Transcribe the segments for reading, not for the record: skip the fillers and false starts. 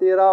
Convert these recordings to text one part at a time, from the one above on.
13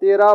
13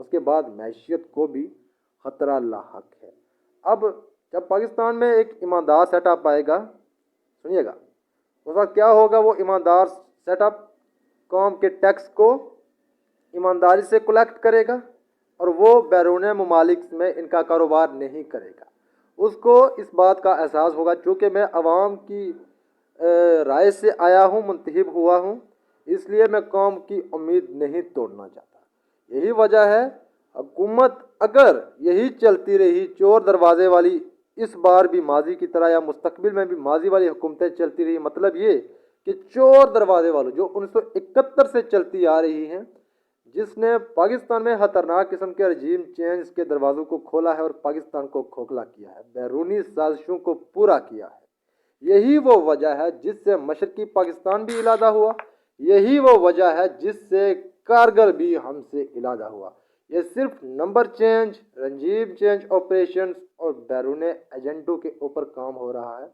اس کے بعد معیشت کو بھی خطرہ لاحق ہے۔ اب جب پاکستان میں ایک ایماندار سیٹ اپ آئے گا، سنیے گا، اس وقت کیا ہوگا؟ وہ ایماندار سیٹ اپ قوم کے ٹیکس کو ایمانداری سے کلیکٹ کرے گا اور وہ بیرون ممالک میں ان کا کاروبار نہیں کرے گا۔ اس کو اس بات کا احساس ہوگا چونکہ میں عوام کی رائے سے آیا ہوں، منتخب ہوا ہوں، اس لیے میں قوم کی امید نہیں توڑنا چاہتا۔ یہی وجہ ہے حکومت اگر یہی چلتی رہی چور دروازے والی، اس بار بھی ماضی کی طرح یا مستقبل میں بھی ماضی والی حکومتیں چلتی رہی، مطلب یہ کہ چور دروازے والوں جو 1971 سے چلتی آ رہی ہیں، جس نے پاکستان میں خطرناک قسم کے رجیم چینج کے دروازوں کو کھولا ہے اور پاکستان کو کھوکھلا کیا ہے، بیرونی سازشوں کو پورا کیا ہے، یہی وہ وجہ ہے جس سے مشرقی پاکستان بھی علیحدہ ہوا، یہی وہ وجہ ہے جس سے کارگل بھی ہم سے علیحدہ ہوا۔ یہ صرف number change, regime change operations اور بیرون ایجنٹوں کے اوپر کام ہو رہا ہے،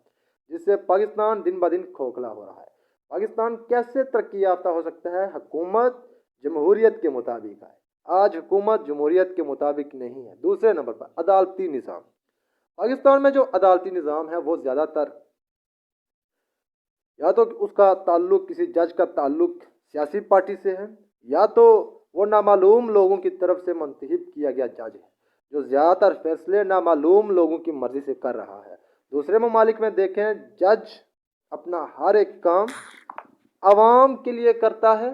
جس سے پاکستان دن بہ دن کھوکھلا ہو رہا ہے۔ پاکستان کیسے ترقی یافتہ ہو سکتا ہے؟ حکومت جمہوریت کے مطابق ہے۔ آج حکومت جمہوریت کے مطابق نہیں ہے۔ دوسرے نمبر پر عدالتی نظام۔ پاکستان میں جو عدالتی نظام ہے وہ زیادہ تر یا تو اس کا تعلق کسی جج کا تعلق سیاسی پارٹی سے ہے، یا تو وہ نامعلوم لوگوں کی طرف سے منتخب کیا گیا جج ہے جو زیادہ تر فیصلے نامعلوم لوگوں کی مرضی سے کر رہا ہے۔ دوسرے ممالک میں دیکھیں، جج اپنا ہر ایک کام عوام کے لیے کرتا ہے،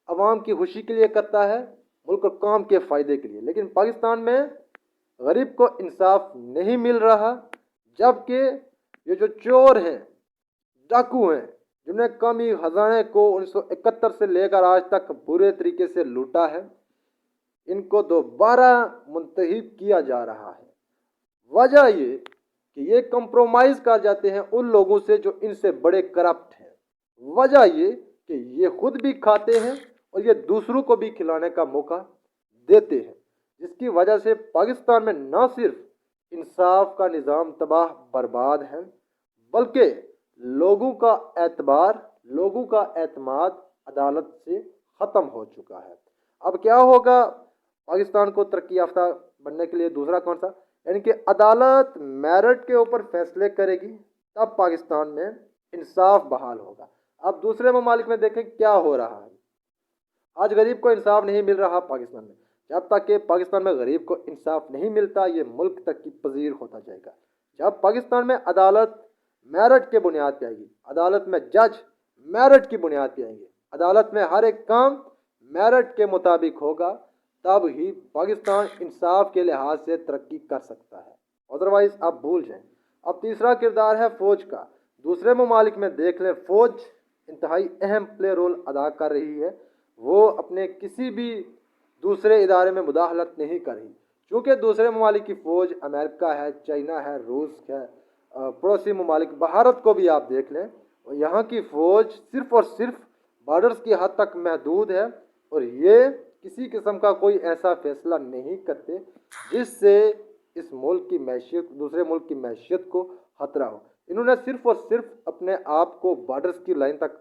عوام کی خوشی کے لیے کرتا ہے، ملک اور قوم کے فائدے کے لیے۔ لیکن پاکستان میں غریب کو انصاف نہیں مل رہا، جبکہ یہ جو چور ہیں، ڈاکو ہیں، جنہوں نے قومی خزانے کو 1971 سے لے کر آج تک برے طریقے سے لوٹا ہے، ان کو دوبارہ منتخب کیا جا رہا ہے۔ وجہ یہ کہ یہ کمپرومائز کر جاتے ہیں ان لوگوں سے جو ان سے بڑے کرپٹ ہیں۔ وجہ یہ کہ یہ خود بھی کھاتے ہیں اور یہ دوسروں کو بھی کھلانے کا موقع دیتے ہیں، جس کی وجہ سے پاکستان میں نہ صرف انصاف کا نظام تباہ برباد ہے، بلکہ لوگوں کا اعتبار، لوگوں کا اعتماد عدالت سے ختم ہو چکا ہے۔ اب کیا ہوگا پاکستان کو ترقی یافتہ بننے کے لیے؟ دوسرا کون سا؟ یعنی کہ عدالت میرٹ کے اوپر فیصلے کرے گی، تب پاکستان میں انصاف بحال ہوگا۔ اب دوسرے ممالک میں دیکھیں کیا ہو رہا ہے۔ آج غریب کو انصاف نہیں مل رہا پاکستان میں۔ جب تک کہ پاکستان میں غریب کو انصاف نہیں ملتا، یہ ملک تک کی پذیر ہوتا جائے گا۔ جب پاکستان میں عدالت میرٹ کے بنیاد پہ آئے گی، عدالت میں جج میرٹ کی بنیاد پہ آئیں گے، عدالت میں ہر ایک کام میرٹ کے مطابق ہوگا، تب ہی پاکستان انصاف کے لحاظ سے ترقی کر سکتا ہے، ادروائز آپ بھول جائیں۔ اب تیسرا کردار ہے فوج کا۔ دوسرے ممالک میں دیکھ لیں، فوج انتہائی اہم پلے رول ادا کر رہی ہے۔ وہ اپنے کسی بھی دوسرے ادارے میں مداخلت نہیں کر رہی، چونکہ دوسرے ممالک کی فوج امریکہ ہے، چائنا ہے، روس ہے، پڑوسی ممالک بھارت کو بھی آپ دیکھ لیں، یہاں کی فوج صرف اور صرف بارڈرز کی حد تک محدود ہے، اور یہ کسی قسم کا کوئی ایسا فیصلہ نہیں کرتے جس سے اس ملک کی معیشت، دوسرے ملک کی معیشت کو خطرہ ہو۔ انہوں نے صرف اور صرف اپنے آپ کو بارڈرز کی لائن تک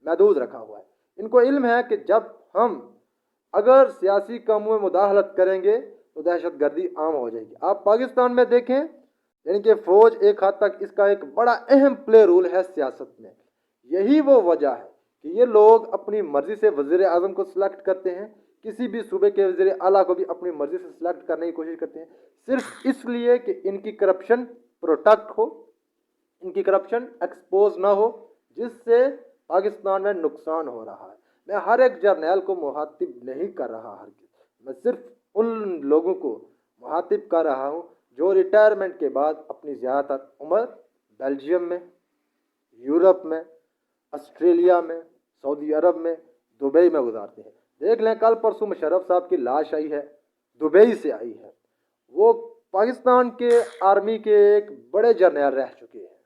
محدود رکھا ہوا ہے۔ ان کو علم ہے کہ جب ہم اگر سیاسی کاموں میں مداخلت کریں گے تو دہشت گردی عام ہو جائے گی۔ آپ پاکستان میں دیکھیں، یعنی کہ فوج ایک حد تک اس کا ایک بڑا اہم پلے رول ہے سیاست میں۔ یہی وہ وجہ ہے کہ یہ لوگ اپنی مرضی سے وزیر اعظم کو سلیکٹ کرتے ہیں، کسی بھی صوبے کے وزیر اعلیٰ کو بھی اپنی مرضی سے سلیکٹ کرنے کی کوشش کرتے ہیں، صرف اس لیے کہ ان کی کرپشن پروٹیکٹ ہو، ان کی کرپشن ایکسپوز نہ ہو، جس سے پاکستان میں نقصان ہو رہا ہے۔ میں ہر ایک جرنیل کو مخاطب نہیں کر رہا، ہرگز میں صرف ان لوگوں کو مخاطب کر رہا ہوں جو ریٹائرمنٹ کے بعد اپنی زیادہ تر عمر بیلجیم میں، یورپ میں، آسٹریلیا میں، سعودی عرب میں، دبئی میں گزارتے ہیں۔ دیکھ لیں، کل پرسوں مشرف صاحب کی لاش آئی ہے، دبئی سے آئی ہے۔ وہ پاکستان کے آرمی کے ایک بڑے جرنیل رہ چکے ہیں،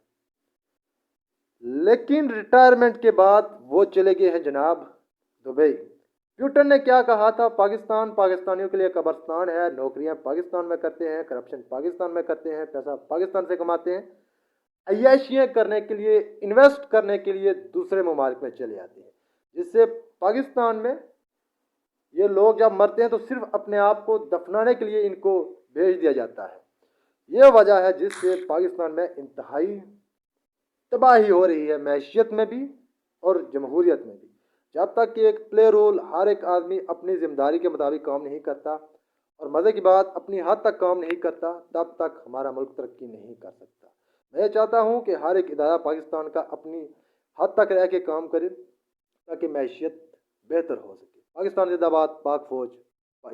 لیکن ریٹائرمنٹ کے بعد وہ چلے گئے ہیں جناب دبئی۔ پیوٹن نے کیا کہا تھا؟ پاکستان پاکستانیوں کے لیے قبرستان ہے، نوکریاں پاکستان میں کرتے ہیں، کرپشن پاکستان میں کرتے ہیں، پیسہ پاکستان سے کماتے ہیں، عیاشیاں کرنے کے لیے، انویسٹ کرنے کے لیے دوسرے ممالک میں چلے آتے ہیں، جس سے پاکستان میں یہ لوگ جب مرتے ہیں تو صرف اپنے آپ کو دفنانے کے لیے ان کو بھیج دیا جاتا ہے۔ یہ وجہ ہے جس سے پاکستان میں انتہائی تباہی ہو رہی ہے، معیشت میں بھی اور جمہوریت میں بھی۔ جب تک کہ ایک پلے رول ہر ایک آدمی اپنی ذمہ داری کے مطابق کام نہیں کرتا اور مزے کی بات اپنی حد تک کام نہیں کرتا، تب تک ہمارا ملک ترقی نہیں کر سکتا۔ میں چاہتا ہوں کہ ہر ایک ادارہ پاکستان کا اپنی حد تک رہ کے کام کرے تاکہ معیشت بہتر ہو سکے۔ پاکستان زندہ باد، پاک فوج۔